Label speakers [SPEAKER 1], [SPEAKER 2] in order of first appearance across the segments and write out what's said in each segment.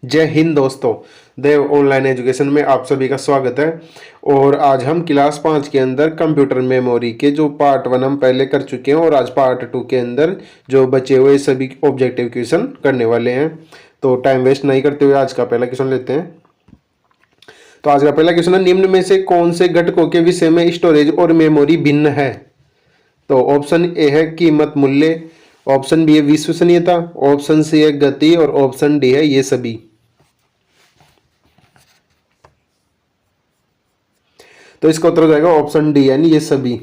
[SPEAKER 1] जय हिंद दोस्तों। देव online education में आप सभी का स्वागत है। और आज हम क्लास 5 के अंदर कंप्यूटर मेमोरी के जो पार्ट 1 हम पहले कर चुके हैं और आज पार्ट 2 के अंदर जो बचे हुए सभी ऑब्जेक्टिव क्वेश्चन करने वाले हैं। तो टाइम वेस्ट नहीं करते हुए आज का पहला क्वेश्चन लेते हैं। तो आज का पहला क्वेश्चन है, निम्न में से कौन से घटकों के विषय में स्टोरेज और मेमोरी भिन्न है? तो ऑप्शन ए है कीमत मूल्य, ऑप्शन बी है विश्वसनीयता, ऑप्शन सी है गति और ऑप्शन डी है ये सभी। तो इसका उत्तर हो जाएगा ऑप्शन डी यानी ये सभी।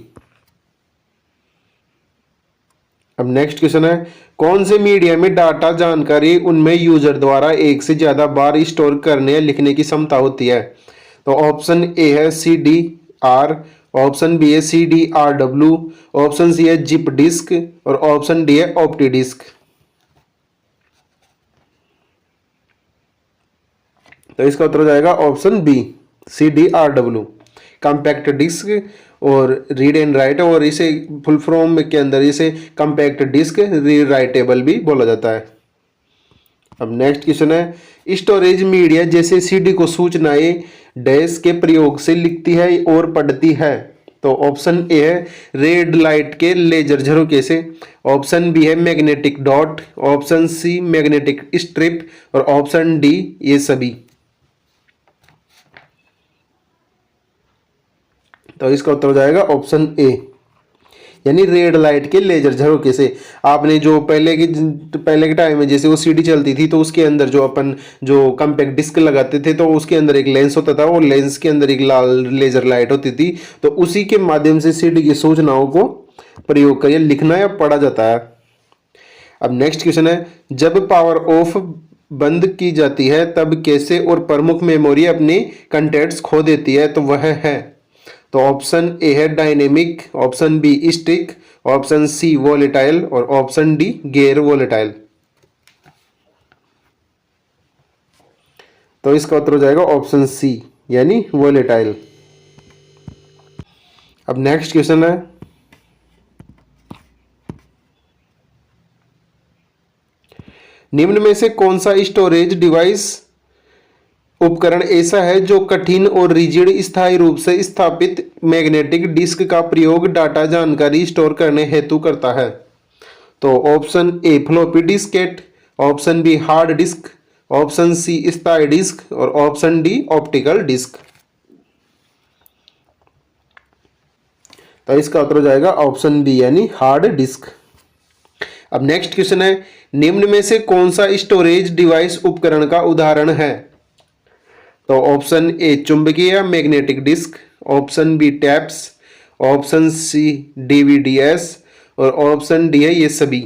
[SPEAKER 1] अब नेक्स्ट क्वेश्चन है, कौन से मीडिया में डाटा जानकारी उनमें यूजर द्वारा एक से ज्यादा बार स्टोर करने या लिखने की क्षमता होती है? तो ऑप्शन ए है C D R, option B है C D R W, option C है जिप डिस्क और ऑप्शन डी है ऑप्टी डिस्क। तो इसका उत्तर हो जाएगा option B C D R W, compact disk और रीड एंड राइट, और इसे फुल फॉर्म के अंदर इसे कॉम्पैक्ट डिस्क रीड राइटेबल भी बोला जाता है। अब नेक्स्ट क्वेश्चन है, स्टोरेज मीडिया जैसे सीडी को सूचनाएं डैश के प्रयोग से लिखती है और पढ़ती है? तो ऑप्शन ए है रेड लाइट के लेजर झरोके से, ऑप्शन बी है magnetic dot, option C magnetic strip और ऑप्शन डी ये सभी। तो इसका उत्तर हो जाएगा ऑप्शन ए यानी रेड लाइट के लेजर झरोके से। आपने जो पहले के टाइम में जैसे वो सीडी चलती थी तो उसके अंदर जो अपन जो कॉम्पैक्ट डिस्क लगाते थे तो उसके अंदर एक लेंस होता था और लेंस के अंदर एक लाल लेजर लाइट होती थी, तो उसी के माध्यम से सीडी की सूचनाओं को प्रयोग कर लिखना या पढ़ा जाता है। अब नेक्स्ट क्वेश्चन है, जब पावर ऑफ बंद की जाती है तब कैसे और प्रमुख मेमोरी अपनी कंटेंट्स खो देती है? तो वह है, तो ऑप्शन ए है dynamic, option B stick, option C volatile और ऑप्शन डी गैर वोलेटाइल। तो इसका उत्तर हो जाएगा ऑप्शन सी यानी वोलेटाइल। अब नेक्स्ट क्वेश्चन है, निम्न में से कौन सा स्टोरेज डिवाइस उपकरण ऐसा है जो कठिन और रिजिड स्थायी रूप से स्थापित मैग्नेटिक डिस्क का प्रयोग डाटा जानकारी स्टोर करने हेतु करता है? तो option A floppy diskette, option B hard disk, option C स्थायी डिस्क और ऑप्शन डी ऑप्टिकल डिस्क। तो इसका उत्तर हो जाएगा ऑप्शन बी यानी हार्ड डिस्क। अब नेक्स्ट क्वेश्चन है, निम्न में से कौन सा स्टोरेज डिवाइस उपकरण का उदाहरण है? तो ऑप्शन ए चुंबकीय magnetic disk, option B tapes, option C DVDs और ऑप्शन डी है ये सभी।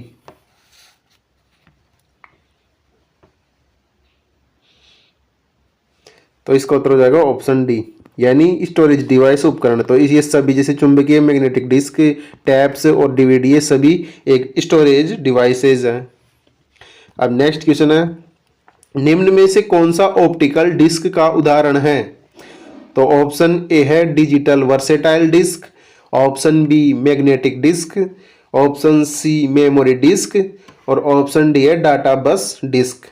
[SPEAKER 1] तो इसका उत्तर हो जाएगा ऑप्शन डी यानी स्टोरेज डिवाइस उपकरण। तो ये सभी जैसे चुंबकीय मैग्नेटिक डिस्क, टैप्स और डीवीडी ये सभी एक स्टोरेज डिवाइसेज हैं। अब नेक्स्ट क्वेश्चन है, निम्न में से कौन सा ऑप्टिकल डिस्क का उदाहरण है? तो ऑप्शन ए है digital versatile disk, option B magnetic disk, option C memory disk और ऑप्शन डी है डाटा बस डिस्क।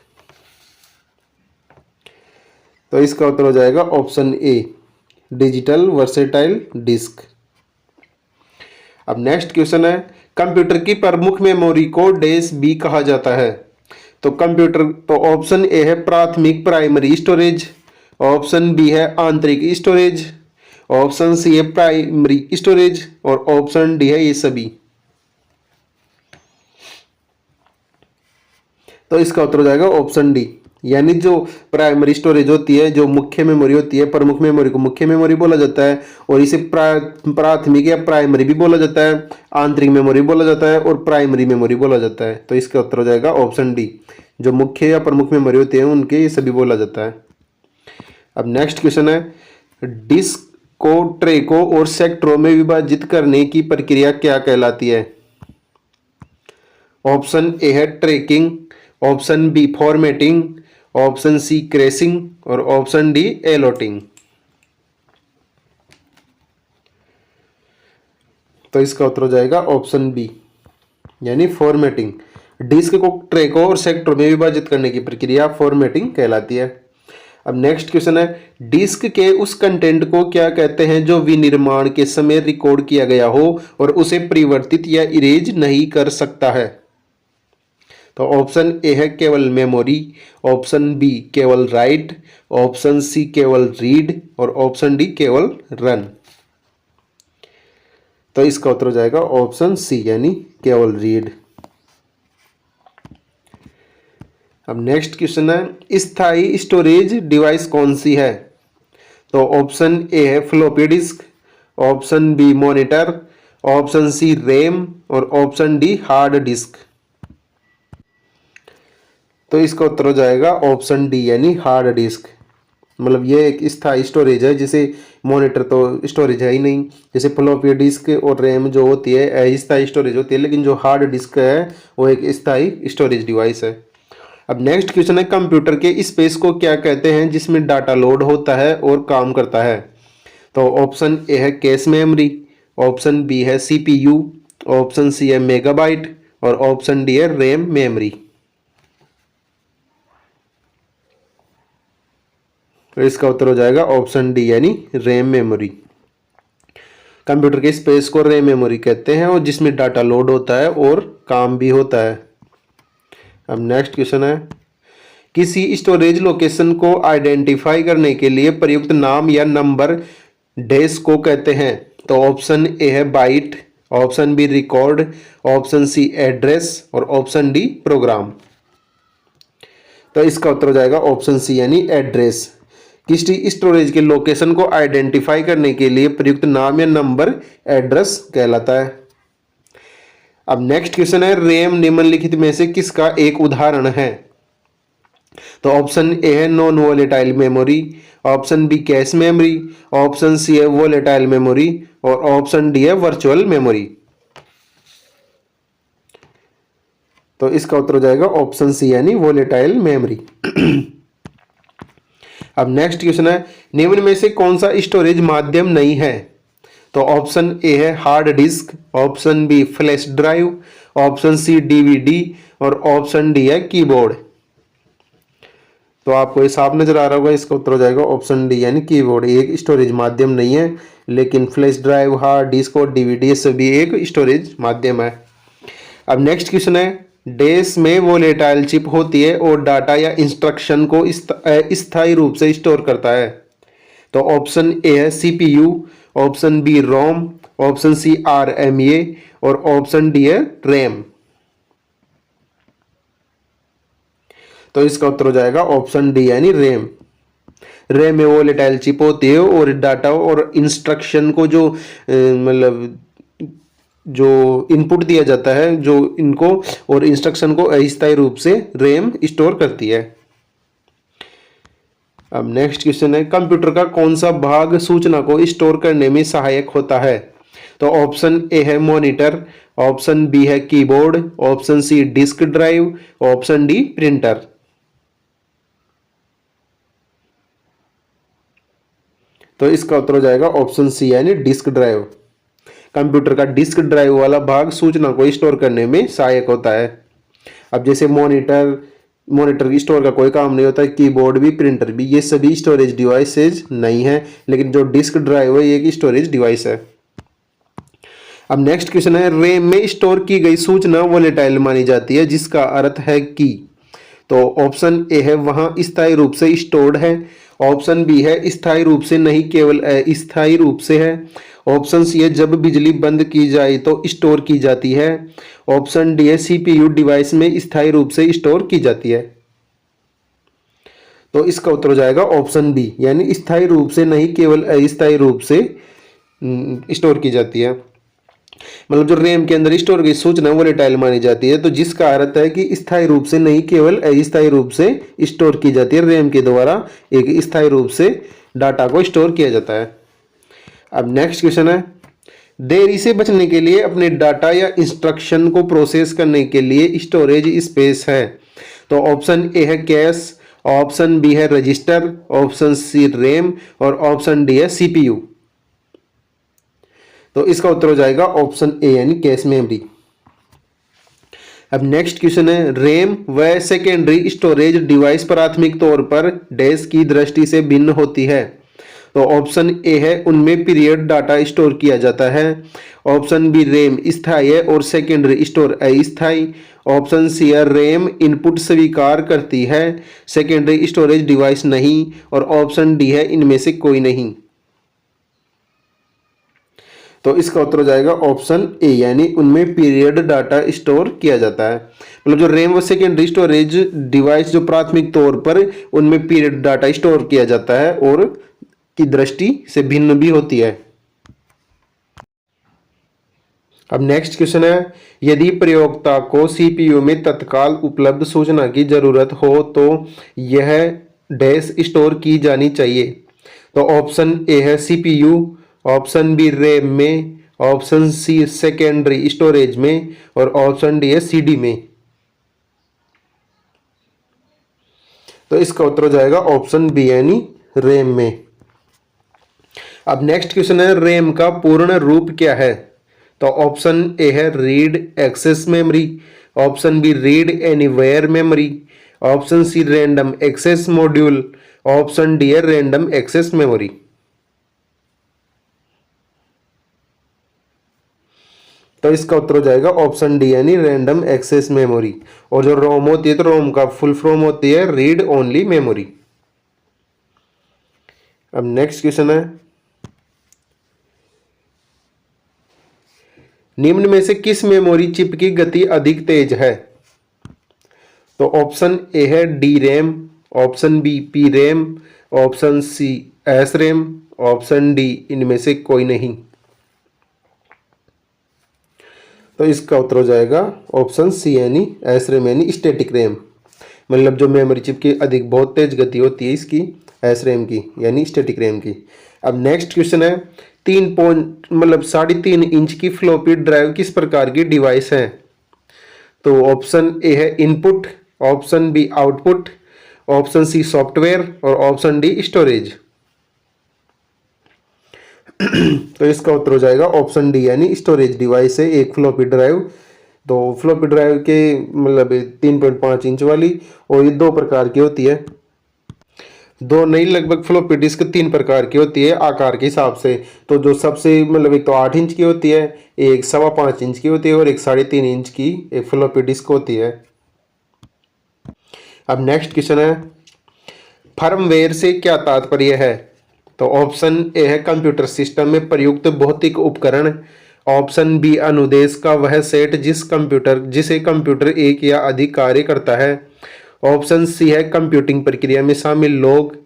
[SPEAKER 1] तो इसका उत्तर हो जाएगा option A digital versatile disk. अब नेक्स्ट क्वेश्चन है, कंप्यूटर की प्रमुख मेमोरी को डैश बी कहा जाता है? तो कंप्यूटर तो ऑप्शन ए है प्राथमिक प्राइमरी स्टोरेज, ऑप्शन बी है आंतरिक स्टोरेज, ऑप्शन सी है प्राइमरी स्टोरेज और ऑप्शन डी है ये सभी। तो इसका उत्तर हो जाएगा ऑप्शन डी यानी जो प्राइमरी स्टोरेज होती है, जो मुख्य मेमोरी होती है, प्रमुख मेमोरी को मुख्य मेमोरी बोला जाता है और इसे प्राथमिक या प्राइमरी भी बोला जाता है, आंतरिक मेमोरी बोला जाता है और प्राइमरी मेमोरी बोला जाता है। तो इसका उत्तर हो जाएगा ऑप्शन डी, जो मुख्य या प्रमुख मेमोरी होती है उनके ये सभी बोला जाता है। अब नेक्स्ट क्वेश्चन है, डिस्क को ट्रैकों और सेक्टरों में विभाजित करने की प्रक्रिया क्या कहलाती है? ऑप्शन ए है tracking, option B formatting, option C crashing और ऑप्शन डी एलोटिंग। तो इसका उत्तर हो जाएगा ऑप्शन बी यानी फॉर्मेटिंग। डिस्क को ट्रैकों और सेक्टरों में विभाजित करने की प्रक्रिया फॉर्मेटिंग कहलाती है। अब नेक्स्ट क्वेश्चन है, डिस्क के उस कंटेंट को क्या कहते हैं जो विनिर्माण के समय रिकॉर्ड किया गया हो और उसे परिवर्तित या इरेज नहीं कर सकता है? तो ऑप्शन ए है केवल मेमोरी, ऑप्शन बी केवल राइट, ऑप्शन सी केवल रीड और ऑप्शन डी केवल रन। तो इसका उत्तर हो जाएगा ऑप्शन सी यानी केवल रीड। अब नेक्स्ट क्वेश्चन है, स्थायी स्टोरेज डिवाइस कौन सी है? तो ऑप्शन ए है floppy disk, option B monitor, option C RAM और ऑप्शन डी हार्ड डिस्क। तो इसका उत्तर हो जाएगा ऑप्शन डी यानी हार्ड डिस्क। मतलब ये एक स्थायी स्टोरेज है, जैसे मॉनिटर तो स्टोरेज है ही नहीं, जैसे फ्लॉपी डिस्क और रैम जो होती है अस्थायी स्टोरेज होती है, लेकिन जो हार्ड डिस्क है वो एक स्थायी स्टोरेज डिवाइस है। अब नेक्स्ट क्वेश्चन है, कंप्यूटर के स्पेस को क्या कहते हैं जिसमें डाटा लोड होता है और काम करता है? तो ऑप्शन ए है कैश मेमोरी, ऑप्शन बी है सीपीयू, ऑप्शन सी है मेगाबाइट और ऑप्शन डी है रैम मेमोरी। तो इसका उत्तर हो जाएगा ऑप्शन डी यानी रैम मेमोरी। कंप्यूटर के स्पेस को रैम मेमोरी कहते हैं और जिसमें डाटा लोड होता है और काम भी होता है। अब नेक्स्ट क्वेश्चन है, किसी स्टोरेज लोकेशन को आइडेंटिफाई करने के लिए प्रयुक्त नाम या नंबर डैश को कहते हैं? तो ऑप्शन ए है byte, option B record, option C address और ऑप्शन डी प्रोग्राम। तो इसका उत्तर हो जाएगा ऑप्शन सी यानी एड्रेस। किसी स्टोरेज के लोकेशन को आइडेंटिफाई करने के लिए प्रयुक्त नाम या नंबर एड्रेस कहलाता है। अब नेक्स्ट क्वेश्चन है, रैम निम्नलिखित में से किसका एक उदाहरण है? तो ऑप्शन ए है non volatile memory, option B cache memory, option C है वोलेटाइल मेमोरी और ऑप्शन डी है वर्चुअल मेमोरी। तो इसका उत्तर हो जाएगा ऑप्शन सी यानी वोलेटाइल मेमोरी। अब नेक्स्ट क्वेश्चन है, निम्न में से कौन सा स्टोरेज माध्यम नहीं है? तो ऑप्शन ए है hard disk, option B flash drive, option C DVD और ऑप्शन डी है कीबोर्ड। तो आपको ये साफ नजर आ रहा होगा, इसका उत्तर हो जाएगा ऑप्शन डी यानी कीबोर्ड। एक स्टोरेज माध्यम नहीं है, लेकिन फ्लैश ड्राइव, हार्ड डिस्क और डीवीडी सभी एक स्टोरेज माध्यम है। अब नेक्स्ट क्वेश्चन है, डैश में वोलेटाइल चिप होती है और डाटा या इंस्ट्रक्शन को स्थायी रूप से स्टोर करता है। तो ऑप्शन ए है CPU, option B ROM, option C RMA और ऑप्शन डी है रैम। तो इसका उत्तर हो जाएगा ऑप्शन डी यानी रैम। रैम में वोलेटाइल चिप होती है और डाटा और इंस्ट्रक्शन को जो मतलब जो इनपुट दिया जाता है, जो इनको और इंस्ट्रक्शन को अस्थायी रूप से रैम स्टोर करती है। अब नेक्स्ट क्वेश्चन है, कंप्यूटर का कौन सा भाग सूचना को स्टोर करने में सहायक होता है? तो ऑप्शन ए है मॉनिटर, ऑप्शन बी है keyboard, option C disk drive, option D printer. तो इसका उत्तर हो जाएगा ऑप्शन सी यानी डिस्क ड्राइव। कंप्यूटर का डिस्क ड्राइव वाला भाग सूचना को स्टोर करने में सहायक होता है। अब जैसे मॉनिटर की स्टोर का कोई काम नहीं होता, कीबोर्ड भी, प्रिंटर भी, ये सभी स्टोरेज डिवाइसेज नहीं है, लेकिन जो डिस्क ड्राइव है ये एक स्टोरेज डिवाइस है। अब नेक्स्ट क्वेश्चन है, रैम में स्टोर की गई सूचना वोलेटाइल मानी जाती है, जिसका अर्थ है कि? तो ऑप्शन ए है वहां स्थायी रूप से स्टोर्ड है, ऑप्शन बी है स्थायी रूप से नहीं केवल अस्थायी रूप से है, ऑप्शन सी है जब बिजली बंद की जाए तो स्टोर की जाती है, ऑप्शन डी है सीपीयू डिवाइस में स्थायी रूप से स्टोर की जाती है। तो इसका उत्तर हो जाएगा ऑप्शन बी यानी स्थायी रूप से नहीं केवल अस्थायी रूप से स्टोर की जाती है। मतलब जो रैम के अंदर स्टोर की सूचना वोलेटाइल मानी जाती है, तो जिसका अर्थ है कि स्थायी रूप से नहीं केवल अस्थायी रूप से स्टोर की जाती है। रैम के द्वारा एक स्थायी रूप से डाटा को स्टोर किया जाता है। अब नेक्स्ट क्वेश्चन है, देरी से बचने के लिए अपने डाटा या इंस्ट्रक्शन को प्रोसेस करने के लिए स्टोरेज स्पेस है। तो ऑप्शन ए है कैश, ऑप्शन बी है रजिस्टर, ऑप्शन सी रैम और ऑप्शन डी है सीपीयू। तो इसका उत्तर हो जाएगा ऑप्शन ए यानी कैश मेमोरी। अब नेक्स्ट क्वेश्चन है, रैम व सेकेंडरी स्टोरेज डिवाइस प्राथमिक तौर पर डैश की दृष्टि से भिन्न होती है। तो ऑप्शन ए है उनमें पीरियड डाटा स्टोर किया जाता है। ऑप्शन बी, रैम स्थायी है और सेकेंडरी स्टोर अस्थायी। ऑप्शन सी है, रैम इनपुट स्वीकार करती है, सेकेंडरी स्टोरेज डिवाइस नहीं। और ऑप्शन डी है, इनमें से कोई नहीं। तो इसका उत्तर हो जाएगा ऑप्शन ए, यानी उनमें पीरियड डाटा स्टोर किया जाता है। मतलब जो रैम व सेकेंडरी स्टोरेज डिवाइस जो प्राथमिक तौर पर उनमें पीरियड डाटा स्टोर किया जाता है और की दृष्टि से भिन्न भी होती है। अब नेक्स्ट क्वेश्चन है, यदि प्रयोक्ता को सीपीयू में तत्काल उपलब्ध सूचना की जरूरत हो तो यह डैश स्टोर की जानी चाहिए। तो ऑप्शन ए है सीपीयू, ऑप्शन बी रैम में, ऑप्शन सी सेकेंडरी स्टोरेज में और ऑप्शन डी है सीडी में। तो इसका उत्तर हो जाएगा ऑप्शन बी, यानी रैम में। अब नेक्स्ट क्वेश्चन है, रैम का पूर्ण रूप क्या है। तो ऑप्शन ए है read access memory, option B read anywhere memory, option C random access module, option D है रैंडम एक्सेस मेमोरी। तो इसका उत्तर हो जाएगा ऑप्शन डी, यानी रैंडम एक्सेस मेमोरी। और जो रोम होती है तो रोम का फुल फॉर्म होती है रीड ओनली मेमोरी। अब नेक्स्ट क्वेश्चन है, निम्न में से किस मेमोरी चिप की गति अधिक तेज है। तो ऑप्शन ए है D RAM, option B P RAM, option C S RAM, option D इनमें से कोई नहीं। तो इसका उत्तर हो जाएगा ऑप्शन सी, यानी एस रैम, यानी स्टैटिक रैम। मतलब जो मेमोरी चिप की अधिक बहुत तेज गति होती है इसकी एस रैम की, यानी स्टैटिक रैम की। अब नेक्स्ट क्वेश्चन है, 3.3 इंच की फ्लॉपी ड्राइव किस प्रकार की डिवाइस है। तो ऑप्शन ए है input, option B output, option C software और ऑप्शन डी स्टोरेज। तो इसका उत्तर हो जाएगा ऑप्शन डी, यानी स्टोरेज डिवाइस है एक फ्लॉपी ड्राइव। तो फ्लॉपी ड्राइव के मतलब 3.5 इंच वाली, और ये दो प्रकार की होती है, दो नहीं लगभग फ्लॉपी डिस्क 3 प्रकार की होती है आकार के हिसाब से। तो जो सबसे मतलब एक तो 8 इंच की होती है, एक 5.25 इंच की होती है और एक 3.5 इंच की एक फ्लॉपी डिस्क होती है। अब नेक्स्ट क्वेश्चन है, फर्मवेयर से क्या तात्पर्य है। तो ऑप्शन ए है कंप्यूटर सिस्टम में प्रयुक्त भौतिक उपकरण, ऑप्शन बी अनुदेश का वह सेट जिसे कंप्यूटर एक या अधिक कार्य करता है, ऑप्शन सी है कंप्यूटिंग प्रक्रिया में शामिल लोग,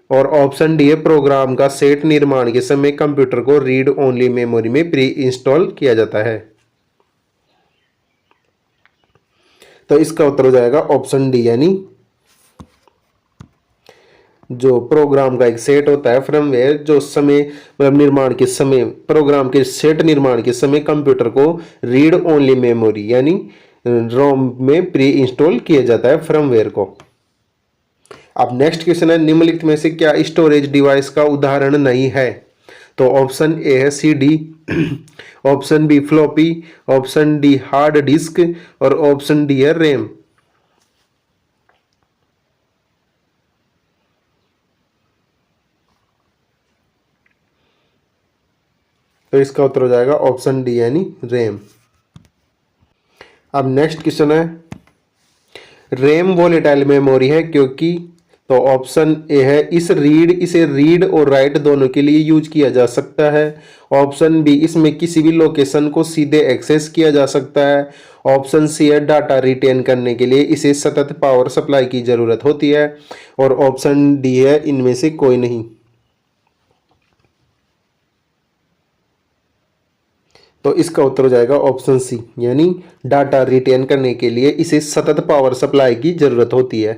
[SPEAKER 1] और ऑप्शन डी है प्रोग्राम का सेट निर्माण के समय कंप्यूटर को रीड ओनली मेमोरी में प्री इंस्टॉल किया जाता है। तो इसका उत्तर हो जाएगा ऑप्शन डी, यानी जो प्रोग्राम का एक सेट होता है फर्मवेयर, जो समय मतलब निर्माण के समय प्रोग्राम के सेट निर्माण के समय कंप्यूटर को रीड ओनली मेमोरी यानी रोम में प्री इंस्टॉल किया जाता है फर्मवेयर को। अब नेक्स्ट क्वेश्चन है, निम्नलिखित में से क्या स्टोरेज डिवाइस का उदाहरण नहीं है। तो ऑप्शन ए है CD, option B floppy, option D hard disk और ऑप्शन डी है रैम। तो इसका उत्तर हो जाएगा ऑप्शन डी, यानी रैम। अब नेक्स्ट क्वेश्चन है, रैम वोलेटाइल मेमोरी है क्योंकि। तो ऑप्शन ए है इसे रीड और राइट दोनों के लिए यूज किया जा सकता है, ऑप्शन बी इसमें किसी भी लोकेशन को सीधे एक्सेस किया जा सकता है, ऑप्शन सी है डाटा रिटेन करने के लिए इसे सतत पावर सप्लाई की जरूरत होती है, और ऑप्शन डी है इनमें से कोई नहीं। तो इसका उत्तर हो जाएगा ऑप्शन सी, यानी डाटा रिटेन करने के लिए इसे सतत पावर सप्लाई की जरूरत होती है।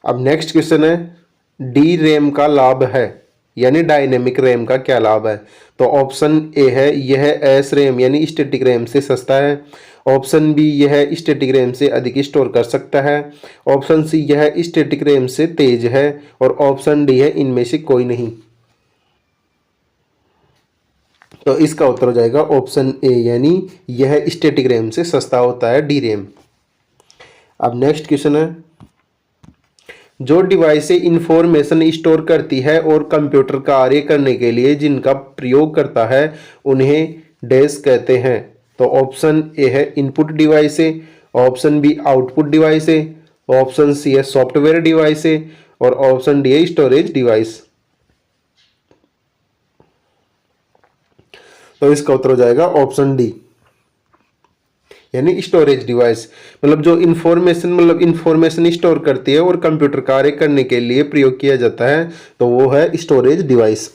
[SPEAKER 1] अब नेक्स्ट क्वेश्चन है, डी रैम का लाभ है यानी डायनेमिक रैम का क्या लाभ है। तो ऑप्शन ए है यह एस रैम यानी स्टैटिक रैम से सस्ता है, ऑप्शन बी यह स्टैटिक रैम से अधिक स्टोर कर सकता है, ऑप्शन सी यह स्टैटिक रैम से तेज है, और ऑप्शन डी है इनमें से कोई नहीं। तो इसका उत्तर हो जाएगा ऑप्शन ए, यानी यह स्टैटिक रैम से सस्ता होता है, डी रैम। अब नेक्स्ट क्वेश्चन है, जो डिवाइस इंफॉर्मेशन स्टोर करती है और कंप्यूटर कार्य करने के लिए जिनका प्रयोग करता है उन्हें डैश कहते हैं। तो ऑप्शन ए है input device, option B output device, option C है सॉफ्टवेयर डिवाइस और ऑप्शन डी है स्टोरेज डिवाइस। तो इसका उत्तर हो जाएगा ऑप्शन डी, यानी स्टोरेज डिवाइस। मतलब जो इंफॉर्मेशन स्टोर करती है और कंप्यूटर कार्य करने के लिए प्रयोग किया जाता है तो वो है स्टोरेज डिवाइस।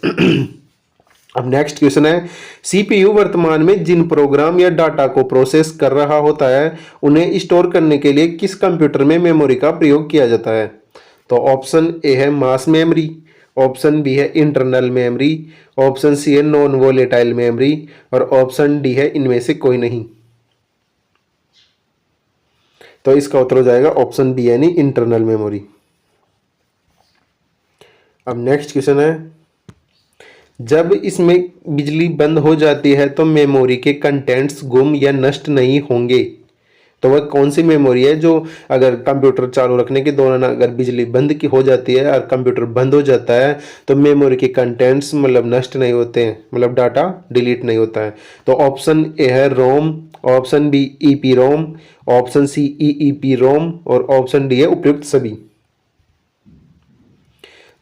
[SPEAKER 1] अब नेक्स्ट क्वेश्चन है, सीपीयू वर्तमान में जिन प्रोग्राम या डाटा को प्रोसेस कर रहा होता है उन्हें स्टोर करने के लिए किस कंप्यूटर में मेमोरी का प्रयोग किया जाता है। तो ऑप्शन ए है मास मेमोरी, ऑप्शन बी है इंटरनल मेमोरी, ऑप्शन सी है नॉन वोलेटाइल मेमोरी और ऑप्शन डी है इनमें से कोई नहीं। तो इसका उत्तर हो जाएगा ऑप्शन बी, यानी इंटरनल मेमोरी। अब नेक्स्ट क्वेश्चन है, जब इसमें बिजली बंद हो जाती है तो मेमोरी के कंटेंट्स गुम या नष्ट नहीं होंगे। तो वह कौन सी मेमोरी है जो अगर कंप्यूटर चालू रखने के दौरान अगर बिजली बंद की हो जाती है और कंप्यूटर बंद हो जाता है तो मेमोरी के कंटेंट्स मतलब नष्ट नहीं होते हैं, मतलब डाटा डिलीट नहीं होता है। तो ऑप्शन ए है रोम, ऑप्शन बी ईपी रोम, ऑप्शन सी ईईपी रोम और ऑप्शन डी है उपयुक्त सभी।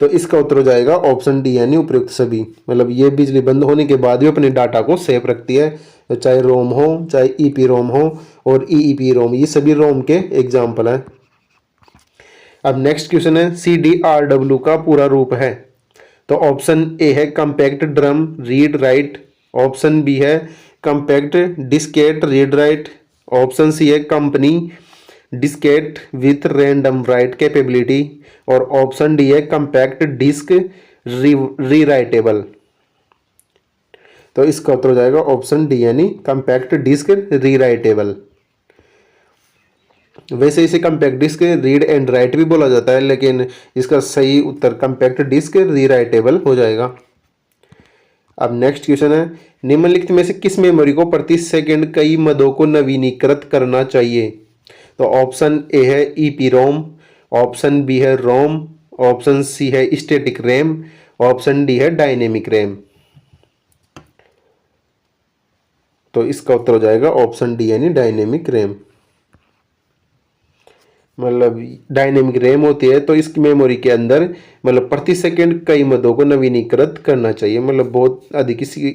[SPEAKER 1] तो इसका उत्तर हो जाएगा ऑप्शन डी, यानी उपयुक्त सभी। मतलब ये बिजली बंद होने के बाद भी अपने डाटा को सेफ रखती है, तो चाहे रोम हो चाहे ईपी रोम हो और ईईपी रोम, ये सभी रोम के एग्जाम्पल हैं। अब नेक्स्ट क्वेश्चन है, CDRW का पूरा रूप है। तो ऑप्शन ए है compact drum read write, option B है compact diskette read write, option C है company diskette with random write capability और ऑप्शन डी है कंपैक्ट डिस्क रीराइटेबल। तो इसका उत्तर हो जाएगा ऑप्शन डी, यानी कंपैक्ट डिस्क रीराइटेबल। वैसे इसे compact disk read and write भी बोला जाता है, लेकिन इसका सही उत्तर कंपैक्ट डिस्क रीराइटेबल हो जाएगा। अब नेक्स्ट क्वेश्चन है, निम्नलिखित में से किस मेमोरी को प्रति सेकंड कई मदों को नवीनीकृत करना चाहिए। तो ऑप्शन ए है ईपी रोम, ऑप्शन बी है रोम, ऑप्शन सी है स्टैटिक रैम, ऑप्शन डी है डायनेमिक रैम। तो इसका उत्तर हो जाएगा ऑप्शन डी, यानी डायनेमिक रैम। मतलब डायनेमिक रैम होती है तो इस मेमोरी के अंदर मतलब प्रति सेकंड कई मदों को नवीनीकृत करना चाहिए, मतलब बहुत अधिक इसकी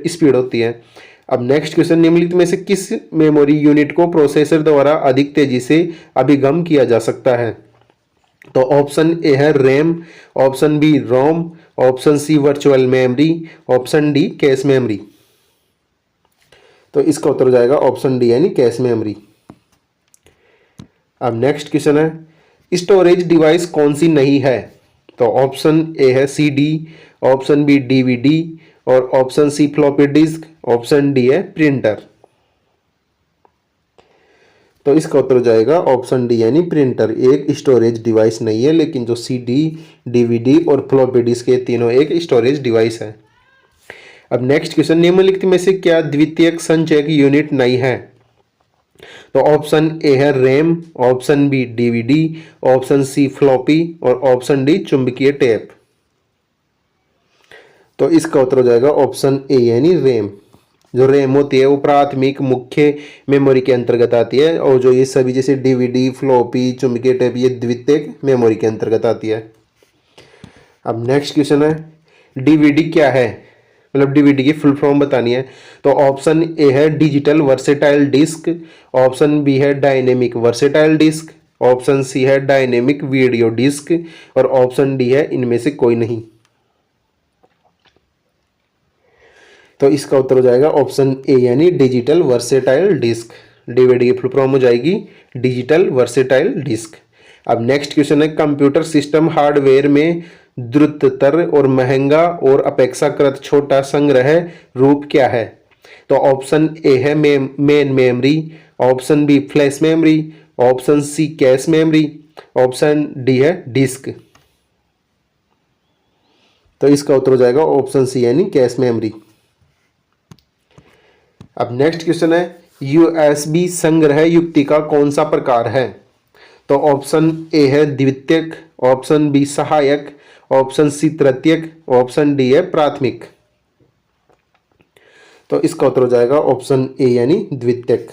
[SPEAKER 1] स्पीड होती है। अब नेक्स्ट क्वेश्चन, निम्नलिखित में से किस मेमोरी यूनिट को प्रोसेसर द्वारा अधिक तेजी से अभिगम किया जा सकता है। तो ऑप्शन ए है RAM, option B ROM, option C virtual memory, option D cache memory. तो इसका उत्तर हो जाएगा ऑप्शन डी, यानी कैश मेमोरी। अब नेक्स्ट क्वेश्चन है, स्टोरेज डिवाइस कौन सी नहीं है। तो ऑप्शन ए है CD, ऑप्शन बी DVD और option C floppy disk, option D है प्रिंटर। तो इसका उत्तर हो जाएगा ऑप्शन डी, यानी प्रिंटर एक स्टोरेज डिवाइस नहीं है, लेकिन जो CD, DVD और फ्लॉपी डिस्क ये तीनों एक स्टोरेज डिवाइस है। अब नेक्स्ट क्वेश्चन, निम्नलिखित में से क्या द्वितीयक संचयक यूनिट नहीं है। तो ऑप्शन ए है RAM, option B DVD, option C floppy और ऑप्शन डी चुंबकीय टेप। तो इसका उत्तर हो जाएगा ऑप्शन ए, यानी रैम। जो रैम होती है वो प्राथमिक मुख्य मेमोरी के अंतर्गत आती है और जो ये सभी जैसे DVD, फ्लॉपी, चुंबकीय टेप ये द्वितीयक मेमोरी के अंतर्गत आती है। अब नेक्स्ट क्वेश्चन है, DVD क्या है, मतलब DVD की फुल फॉर्म बतानी है। तो ऑप्शन ए है digital versatile disk, option B है dynamic versatile disk, option C है डायनेमिक वीडियो डिस्क और ऑप्शन डी है इनमें से कोई नहीं। तो इसका उत्तर हो जाएगा ऑप्शन ए, यानी डिजिटल वर्सेटाइल डिस्क। DVD की फुल फॉर्म हो जाएगी डिजिटल वर्सेटाइल डिस्क। अब नेक्स्ट क्वेश्चन है, कंप्यूटर सिस्टम हार्डवेयर में द्रुततर और महंगा और अपेक्षाकृत छोटा संग्रह रूप क्या है। तो ऑप्शन ए है main memory, option B flash memory, option C cache memory, option D है डिस्क। तो इसका उत्तर हो जाएगा ऑप्शन सी, यानी कैश मेमोरी। अब नेक्स्ट क्वेश्चन है यूएसबी संग्रह युक्ति का कौन सा प्रकार है? तो ऑप्शन ए है द्वितीयक, ऑप्शन बी सहायक, ऑप्शन सी तृतीयक, ऑप्शन डी है प्राथमिक। तो इसका उत्तर हो जाएगा ऑप्शन ए यानी द्वितीयक।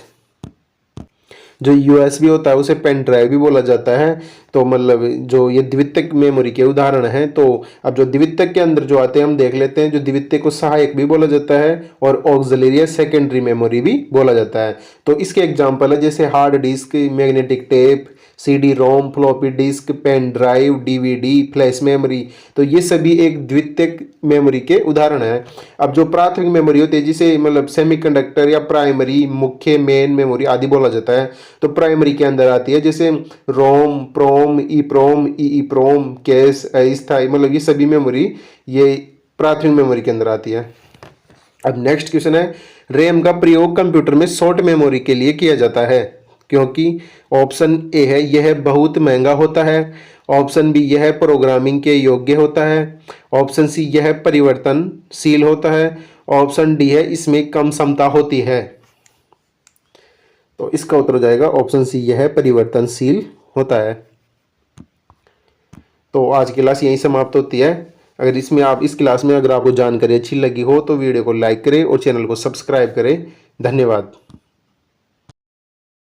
[SPEAKER 1] जो यूएसबी होता है उसे पेन ड्राइव भी बोला जाता है। तो मतलब जो ये द्वितीयक मेमोरी के उदाहरण हैं। तो अब जो द्वितीयक के अंदर जो आते हैं हम देख लेते हैं। जो द्वितीयक को सहायक भी बोला जाता है और ऑक्सिलरी या सेकेंडरी मेमोरी भी बोला जाता है। तो इसके एग्जांपल है जैसे hard disk, magnetic tape, CD ROM, floppy disk, pen drive, DVD, flash memory. तो ये सभी एक द्वितीयक मेमोरी के उदाहरण हैं। अब जो प्राथमिक मेमोरी होती है जिसे मतलब सेमीकंडक्टर या प्राइमरी, मुख्य, मेन मेमोरी आदि बोला जाता है। तो प्राइमरी के अंदर आती है जैसे रोम, प्रोम, ई प्रोम, ई प्रोम, कैश, अस्थायी, मतलब ये सभी मेमोरी ये प्राथमिक मेमोरी के अंदर आती है। अब नेक्स्ट क्वेश्चन है रैम का प्रयोग कंप्यूटर में शॉर्ट मेमोरी के लिए किया जाता है क्योंकि ऑप्शन ए है यह बहुत महंगा होता है, ऑप्शन बी यह प्रोग्रामिंग के योग्य होता है, ऑप्शन सी यह परिवर्तनशील होता है, ऑप्शन डी है इसमें कम क्षमता होती है। तो इसका उत्तर हो जाएगा ऑप्शन सी यह परिवर्तनशील होता है। तो आज की क्लास यहीं समाप्त होती है। अगर इसमें आप इस क्लास में अगर आपको जानकारी अच्छी लगी हो तो वीडियो को लाइक करें और चैनल को सब्सक्राइब करें। धन्यवाद।